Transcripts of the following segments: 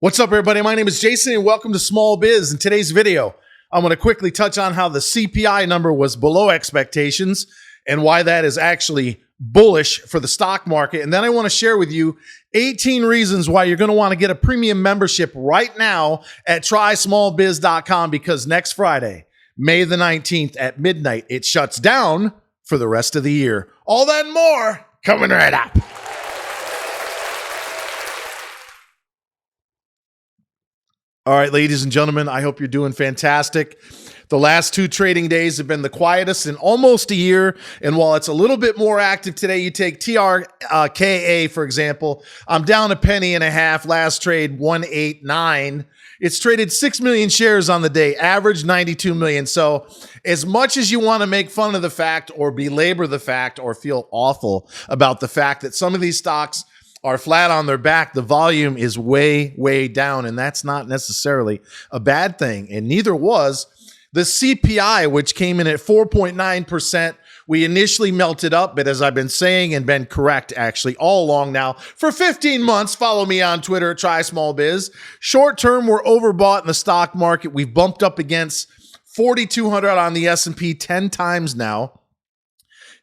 What's up, everybody? My name is Jason, and welcome to Small Biz. In today's video, I'm going to quickly touch on how the CPI number was below expectations and why that is actually bullish for the stock market. And then I want to share with you 18 reasons why you're going to want to get a premium membership right now at trysmallbiz.com, because next Friday, May the 19th at midnight, it shuts down for the rest of the year. All that and more coming right up. All right, ladies and gentlemen, I hope you're doing fantastic. The last two trading days have been the quietest in almost a year. And while it's a little bit more active today, you take TRKA, for example. I'm down a penny and a half. Last trade, 189. It's traded 6 million shares on the day, average 92 million. So as much as you want to make fun of the fact or belabor the fact or feel awful about the fact that some of these stocks are flat on their back, the volume is way, way down, and that's not necessarily a bad thing. And neither was the CPI, which came in at 4.9%. We initially melted up, but as I've been saying and been correct actually all along now for 15 months, follow me on Twitter at TrySmallBiz. Short term, we're overbought in the stock market. We've bumped up against 4,200 on the S&P 10 times now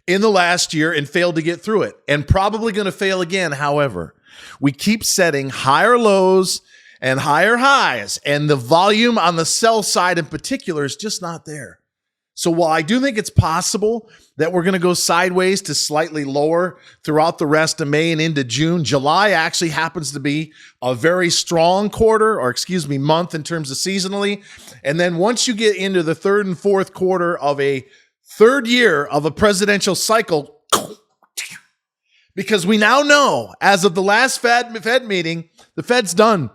in the last year and failed to get through it, and probably going to fail again. However, we keep setting higher lows and higher highs, and the volume on the sell side in particular is just not there. So while I do think it's possible that we're going to go sideways to slightly lower throughout the rest of May and into June, July actually happens to be a very strong month in terms of seasonally. And then once you get into the third and fourth quarter of a third year of a presidential cycle, because we now know, as of the last Fed meeting, the Fed's done.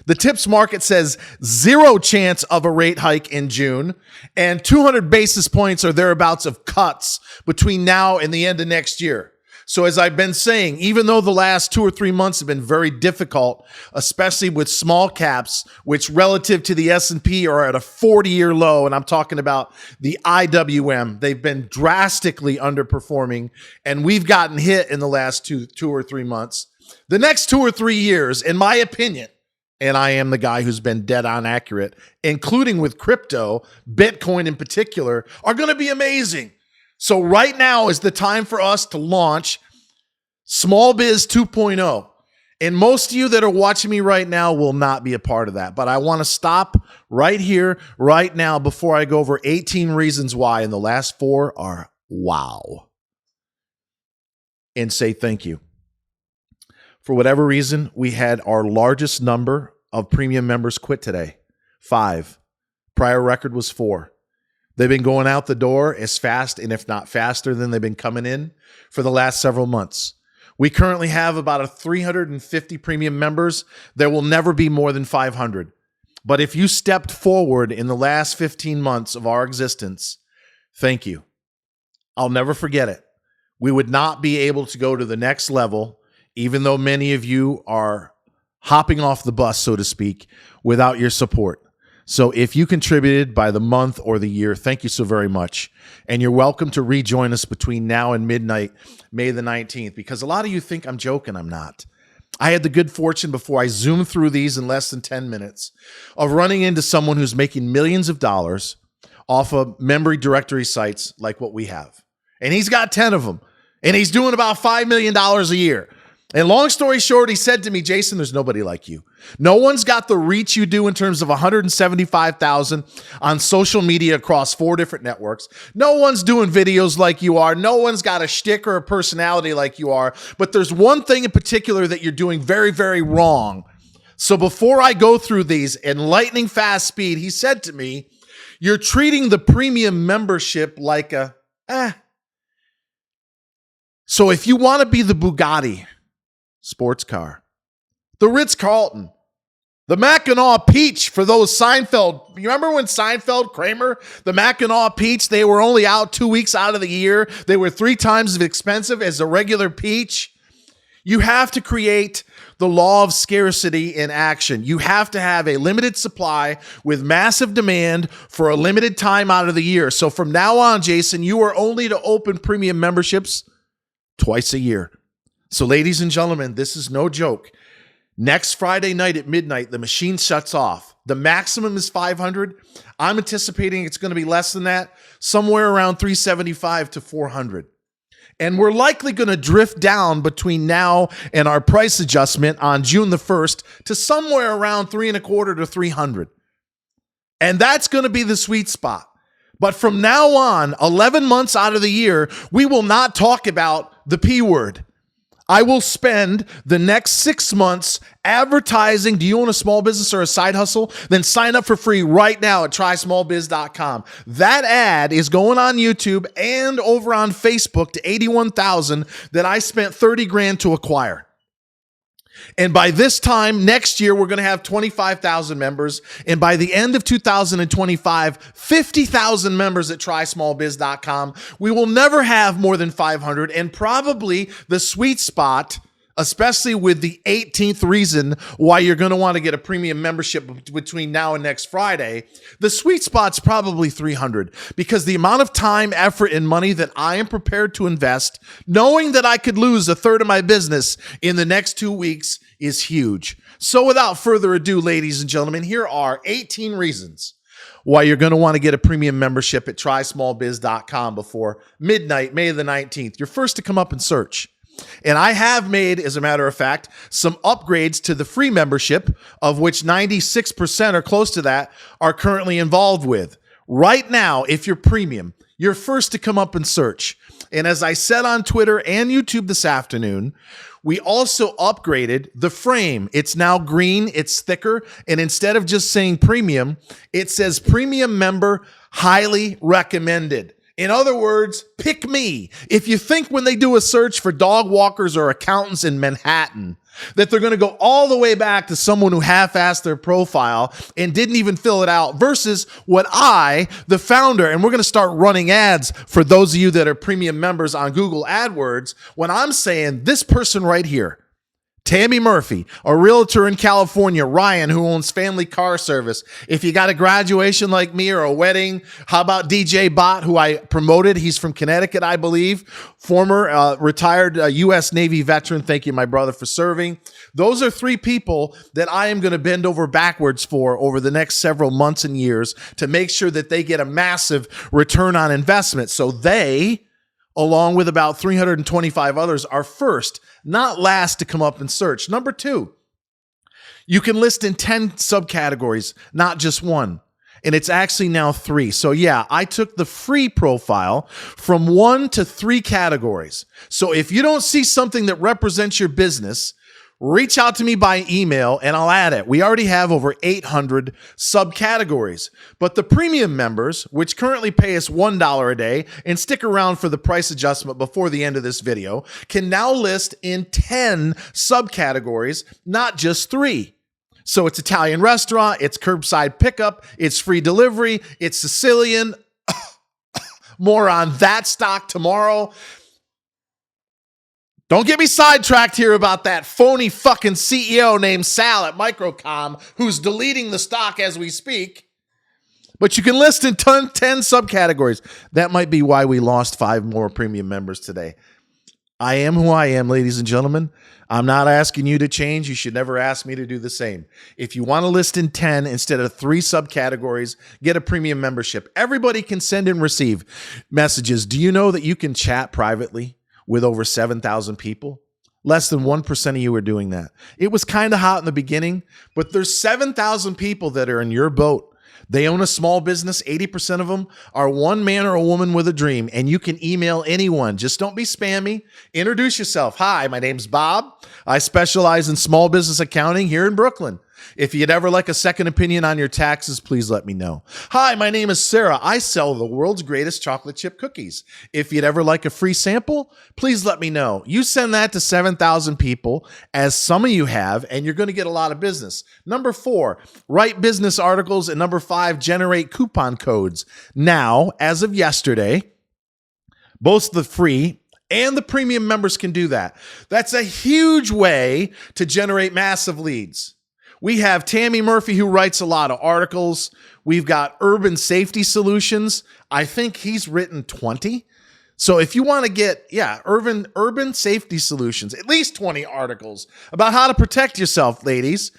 The tips market says 0 chance of a rate hike in June, and 200 basis points or thereabouts of cuts between now and the end of next year. So as I've been saying, even though the last 2 or 3 months have been very difficult, especially with small caps, which relative to the S&P are at a 40-year low, and I'm talking about the IWM, they've been drastically underperforming, and we've gotten hit in the last two or 3 months. The next 2 or 3 years, in my opinion, and I am the guy who's been dead on accurate, including with crypto, Bitcoin in particular, are going to be amazing. So right now is the time for us to launch Small Biz 2.0. And most of you that are watching me right now will not be a part of that. But I want to stop right here, right now, before I go over 18 reasons why, and the last 4 are wow. And say thank you. For whatever reason, we had our largest number of premium members quit today. 5. Prior record was 4. They've been going out the door as fast, and if not faster, than they've been coming in for the last several months. We currently have about 350 premium members. There will never be more than 500. But if you stepped forward in the last 15 months of our existence, thank you. I'll never forget it. We would not be able to go to the next level, even though many of you are hopping off the bus, so to speak, without your support. So if you contributed by the month or the year, thank you so very much. And you're welcome to rejoin us between now and midnight, May the 19th, because a lot of you think I'm joking. I'm not. I had the good fortune, before I zoomed through these in less than 10 minutes, of running into someone who's making millions of dollars off of memory directory sites like what we have. And he's got 10 of them. And he's doing about $5 million a year. And long story short, he said to me, Jason, there's nobody like you. No one's got the reach you do in terms of 175,000 on social media across 4 different networks. No one's doing videos like you are. No one's got a shtick or a personality like you are. But there's one thing in particular that you're doing very, very wrong. So before I go through these in lightning fast speed, he said to me, you're treating the premium membership like So if you want to be the Bugatti sports car, the Ritz-Carlton, the Mackinac Peach for those Seinfeld. You remember when Seinfeld, Kramer, the Mackinac Peach, they were only out 2 weeks out of the year. They were 3 times as expensive as a regular peach. You have to create the law of scarcity in action. You have to have a limited supply with massive demand for a limited time out of the year. So from now on, Jason, you are only to open premium memberships twice a year. So ladies and gentlemen, this is no joke. Next Friday night at midnight, the machine shuts off. The maximum is 500. I'm anticipating it's going to be less than that, somewhere around 375 to 400. And we're likely going to drift down between now and our price adjustment on June the 1st to somewhere around 325 to 300. And that's going to be the sweet spot. But from now on, 11 months out of the year, we will not talk about the P word. I will spend the next 6 months advertising. Do you own a small business or a side hustle? Then sign up for free right now at trysmallbiz.com. That ad is going on YouTube and over on Facebook to 81,000 that I spent 30 grand to acquire. And by this time next year, we're going to have 25,000 members. And by the end of 2025, 50,000 members at trysmallbiz.com. We will never have more than 500. And probably the sweet spot, especially with the 18th reason why you're going to want to get a premium membership between now and next Friday, the sweet spot's probably 300, because the amount of time, effort, and money that I am prepared to invest, knowing that I could lose a third of my business in the next 2 weeks, is huge. So without further ado, ladies and gentlemen, here are 18 reasons why you're going to want to get a premium membership at trysmallbiz.com before midnight, May the 19th. You're first to come up and search. And I have made, as a matter of fact, some upgrades to the free membership, of which 96% or close to that are currently involved with. Right now, if you're premium, you're first to come up and search. And as I said on Twitter and YouTube this afternoon, we also upgraded the frame. It's now green, it's thicker, and instead of just saying premium, it says premium member, highly recommended. In other words, pick me. If you think when they do a search for dog walkers or accountants in Manhattan that they're going to go all the way back to someone who half-assed their profile and didn't even fill it out, versus what I, the founder, and we're going to start running ads for those of you that are premium members on Google AdWords, when I'm saying this person right here, Tammy Murphy, a realtor in California, Ryan, who owns Family Car Service. If you got a graduation like me or a wedding, how about DJ Bott, who I promoted? He's from Connecticut, I believe, former retired U.S. Navy veteran. Thank you, my brother, for serving. Those are 3 people that I am going to bend over backwards for over the next several months and years to make sure that they get a massive return on investment. So they, along with about 325 others, are first, not last, to come up and search. Number 2, you can list in 10 subcategories, not just one. And it's actually now 3. So yeah, I took the free profile from 1 to 3 categories. So if you don't see something that represents your business, reach out to me by email and I'll add it. We already have over 800 subcategories. But the premium members, which currently pay us $1 a day and stick around for the price adjustment before the end of this video, can now list in 10 subcategories, not just 3. So it's Italian restaurant, it's curbside pickup, it's free delivery, it's Sicilian. More on that stock tomorrow. Don't get me sidetracked here about that phony fucking CEO named Sal at Microcom who's deleting the stock as we speak. But you can list in 10 subcategories. That might be why we lost 5 more premium members today. I am who I am, ladies and gentlemen. I'm not asking you to change. You should never ask me to do the same. If you want to list in 10 instead of 3 subcategories, get a premium membership. Everybody can send and receive messages. Do you know that you can chat privately with over 7,000 people? Less than 1% of you are doing that. It was kind of hot in the beginning, but there's 7,000 people that are in your boat. They own a small business. 80% of them are one man or a woman with a dream, and you can email anyone. Just don't be spammy. Introduce yourself. Hi, my name's Bob. I specialize in small business accounting here in Brooklyn. If you'd ever like a second opinion on your taxes, please let me know. Hi, my name is Sarah. I sell the world's greatest chocolate chip cookies. If you'd ever like a free sample, please let me know. You send that to 7,000 people, as some of you have, and you're going to get a lot of business. Number 4, write business articles. And number 5, generate coupon codes. Now, as of yesterday, both the free and the premium members can do that. That's a huge way to generate massive leads. We have Tammy Murphy, who writes a lot of articles. We've got Urban Safety Solutions. I think he's written 20. So if you want to get, urban safety solutions, at least 20 articles about how to protect yourself, ladies.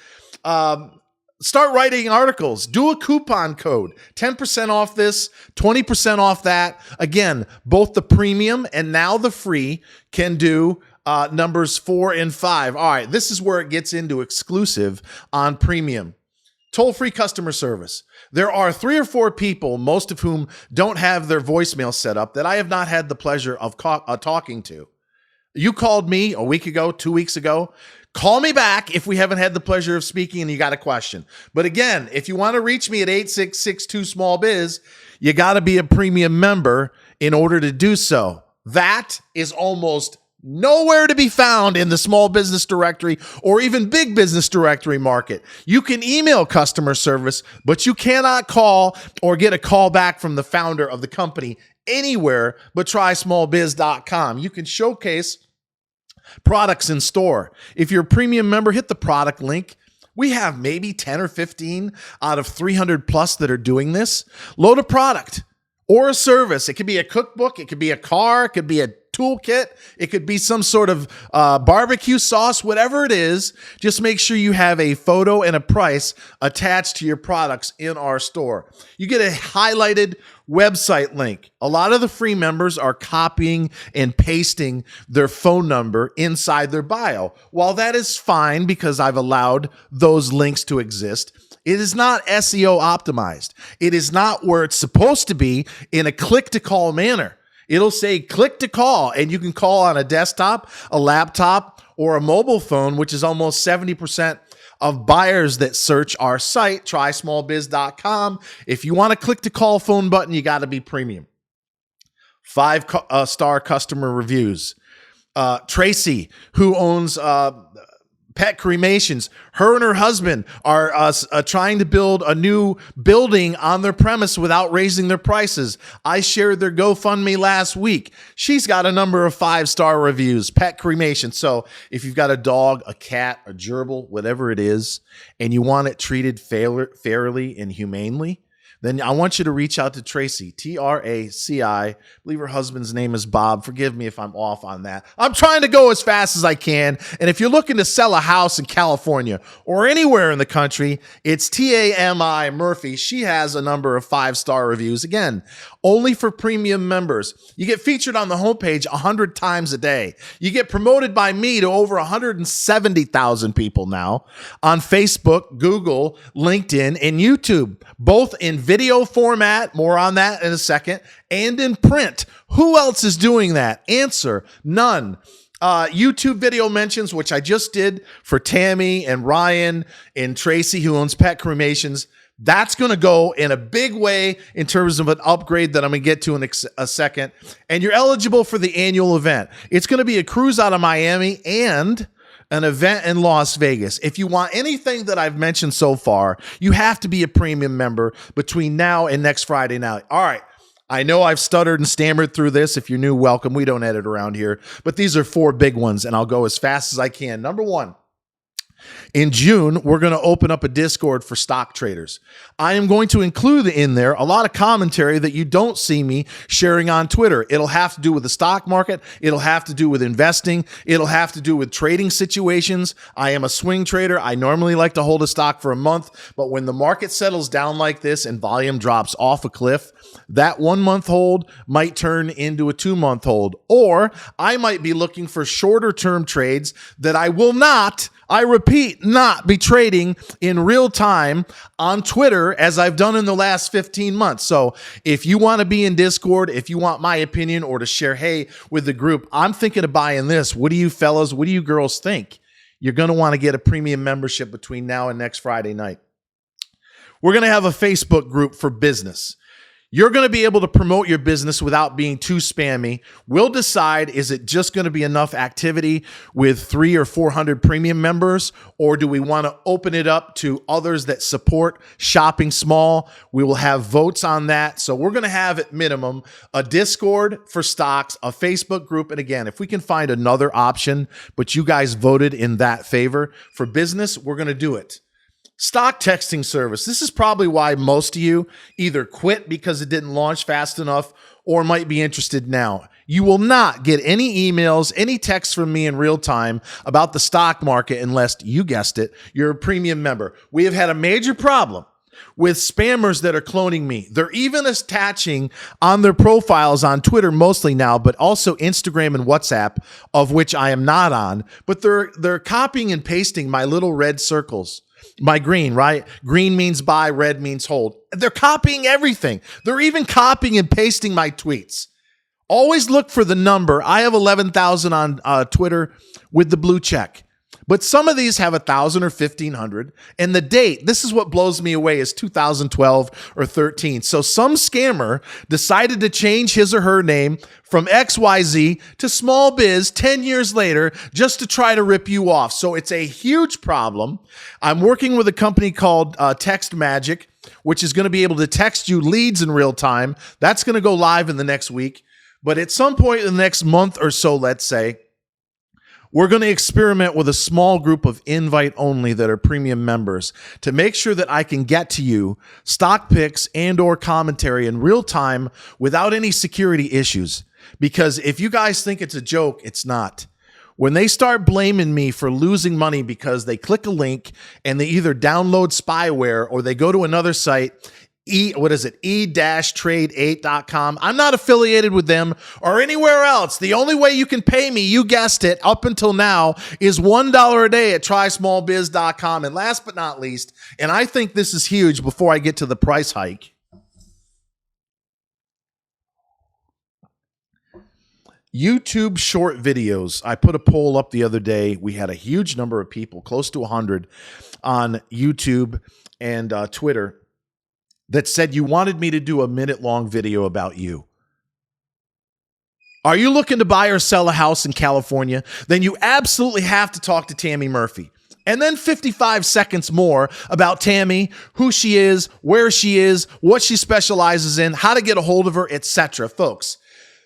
Start writing articles. Do a coupon code. 10% off this, 20% off that. Again, both the premium and now the free can do numbers 4 and 5. All right, this is where it gets into exclusive on premium. Toll-free customer service. There are 3 or 4 people, most of whom don't have their voicemail set up, that I have not had the pleasure of talking to. You called me a week ago, 2 weeks ago. Call me back if we haven't had the pleasure of speaking and you got a question. But again, if you want to reach me at 8662-SMALL-BIZ, you got to be a premium member in order to do so. That is almost nowhere to be found in the small business directory or even big business directory market. You can email customer service, but you cannot call or get a call back from the founder of the company anywhere but trysmallbiz.com. You can showcase products in store. If you're a premium member, hit the product link. We have maybe 10 or 15 out of 300 plus that are doing this. Load a product or a service. It could be a cookbook. It could be a car. It could be a toolkit. It could be some sort of barbecue sauce, whatever it is. Just make sure you have a photo and a price attached to your products in our store. You get a highlighted website link. A lot of the free members are copying and pasting their phone number inside their bio. While that is fine because I've allowed those links to exist, it is not SEO optimized. It is not where it's supposed to be in a click-to-call manner. It'll say click to call, and you can call on a desktop, a laptop, or a mobile phone, which is almost 70% of buyers that search our site, trysmallbiz.com. If you want a click to call phone button, you got to be premium. 5-star customer reviews. Tracy, who owns Pet Cremations, her and her husband are trying to build a new building on their premise without raising their prices. I shared their GoFundMe last week. She's got a number of 5-star reviews. Pet Cremation. So if you've got a dog, a cat, a gerbil, whatever it is, and you want it treated fairly and humanely, then I want you to reach out to Tracy, Traci. I believe her husband's name is Bob. Forgive me if I'm off on that. I'm trying to go as fast as I can. And if you're looking to sell a house in California or anywhere in the country, it's Tami Murphy. She has a number of 5-star reviews. Again, only for premium members. You get featured on the homepage 100 times a day. You get promoted by me to over 170,000 people now on Facebook, Google, LinkedIn, and YouTube, both in video format, more on that in a second, and in print. Who else is doing that? Answer, none. YouTube video mentions, which I just did for Tammy and Ryan and Tracy, who owns Pet Cremations. That's going to go in a big way in terms of an upgrade that I'm going to get to in a second. And you're eligible for the annual event. It's going to be a cruise out of Miami and an event in Las Vegas. If you want anything that I've mentioned so far, you have to be a premium member between now and next Friday night. All right. I know I've stuttered and stammered through this. If you're new, welcome. We don't edit around here. But these are 4 big ones, and I'll go as fast as I can. Number 1. In June, we're going to open up a Discord for stock traders. I am going to include in there a lot of commentary that you don't see me sharing on Twitter. It'll have to do with the stock market. It'll have to do with investing. It'll have to do with trading situations. I am a swing trader. I normally like to hold a stock for a month, but when the market settles down like this and volume drops off a cliff, that 1-month hold might turn into a 2-month hold, or I might be looking for shorter term trades that I will not, I repeat, not be trading in real time on Twitter as I've done in the last 15 months. So if you want to be in Discord, if you want my opinion or to share, hey, with the group, I'm thinking of buying this. What do you fellas, what do you girls think? You're going to want to get a premium membership between now and next Friday night. We're going to have a Facebook group for business. You're going to be able to promote your business without being too spammy. We'll decide, is it just going to be enough activity with 300 or 400 premium members, or do we want to open it up to others that support shopping small? We will have votes on that. So we're going to have at minimum a Discord for stocks, a Facebook group. And again, if we can find another option, but you guys voted in that favor for business, we're going to do it. Stock texting service. This is probably why most of you either quit because it didn't launch fast enough or might be interested now. You will not get any emails, any texts from me in real time about the stock market unless, you guessed it, you're a premium member. We have had a major problem with spammers that are cloning me. They're even attaching on their profiles on Twitter mostly now, but also Instagram and WhatsApp, of which I am not on. But they're copying and pasting my little red circles. My green, right? Green means buy, red means hold. They're copying everything. They're even copying and pasting my tweets. Always look for the number. I have 11,000 on Twitter with the blue check. But some of these have 1,000 or 1,500. And the date, this is what blows me away, is 2012 or 13. So some scammer decided to change his or her name from XYZ to Small Biz 10 years later just to try to rip you off. So it's a huge problem. I'm working with a company called Text Magic, which is going to be able to text you leads in real time. That's going to go live in the next week. But at some point in the next month or so, let's say, we're going to experiment with a small group of invite only that are premium members to make sure that I can get to you stock picks and or commentary in real time without any security issues. Because if you guys think it's a joke, it's not. When they start blaming me for losing money because they click a link and they either download spyware or they go to another site, e-trade8.com. I'm not affiliated with them or anywhere else. The only way you can pay me, you guessed it, up until now, is $1 a day at trysmallbiz.com. And last but not least, and I think this is huge before I get to the price hike, YouTube short videos. I put a poll up the other day. We had a huge number of people, close to 100, on YouTube and Twitter, that said you wanted me to do a minute-long video about you. Are you looking to buy or sell a house in California? Then you absolutely have to talk to Tammy Murphy. And then 55 seconds more about Tammy, who she is, where she is, what she specializes in, how to get a hold of her, etc. Folks,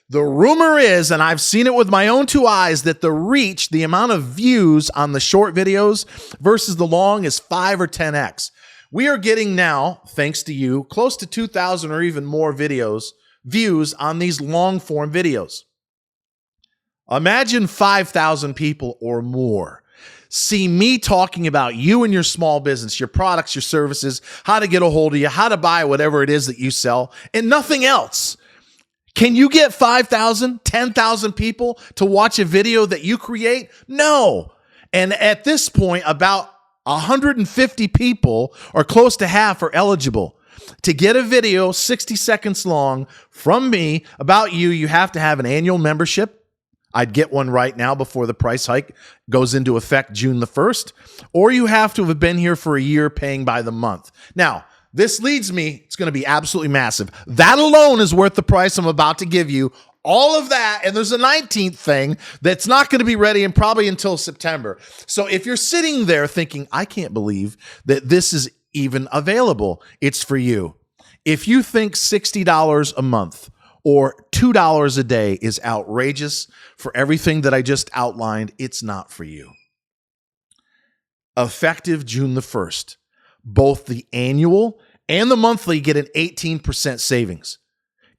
the rumor is, and I've seen it with my own two eyes, that the reach, the amount of views on the short videos versus the long is 5 or 10x. We are getting now, thanks to you, close to 2,000 or even more views on these long form videos. Imagine 5,000 people or more see me talking about you and your small business, your products, your services, how to get a hold of you, how to buy whatever it is that you sell, and nothing else. Can you get 5,000, 10,000 people to watch a video that you create? No. And at this point, about 150 people, or close to half, are eligible to get a video 60 seconds long from me about you. You have to have an annual membership. I'd get one right now before the price hike goes into effect June the 1st, or you have to have been here for a year paying by the month. Now, this leads me, it's going to be absolutely massive. That alone is worth the price I'm about to give you. All of that, and there's a 19th thing that's not going to be ready and probably until September. So if you're sitting there thinking, I can't believe that this is even available, it's for you. If you think $60 a month or $2 a day is outrageous for everything that I just outlined, it's not for you. Effective June the 1st, both the annual and the monthly get an 18% savings.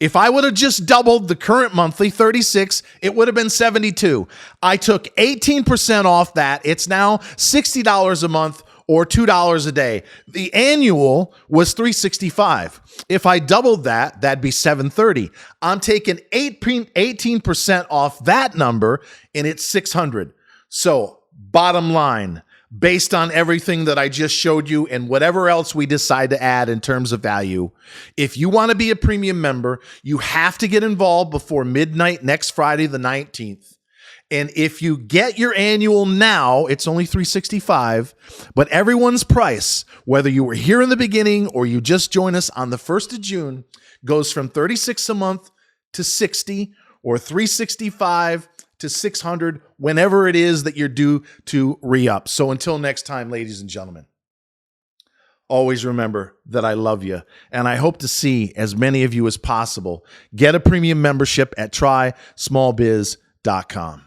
If I would have just doubled the current monthly 36, it would have been 72. I took 18% off that. It's now $60 a month or $2 a day. The annual was $365. If I doubled that, that'd be $730. I'm taking 18% off that number, and it's $600. So bottom line, based on everything that I just showed you and whatever else we decide to add in terms of value, if you want to be a premium member, you have to get involved before midnight next Friday, the 19th. And if you get your annual now, it's only $365, but everyone's price, whether you were here in the beginning or you just join us on the 1st of June, goes from $36 a month to $60 or $365 to $600, whenever it is that you're due to re-up. So until next time, ladies and gentlemen, always remember that I love you, and I hope to see as many of you as possible get a premium membership at trysmallbiz.com.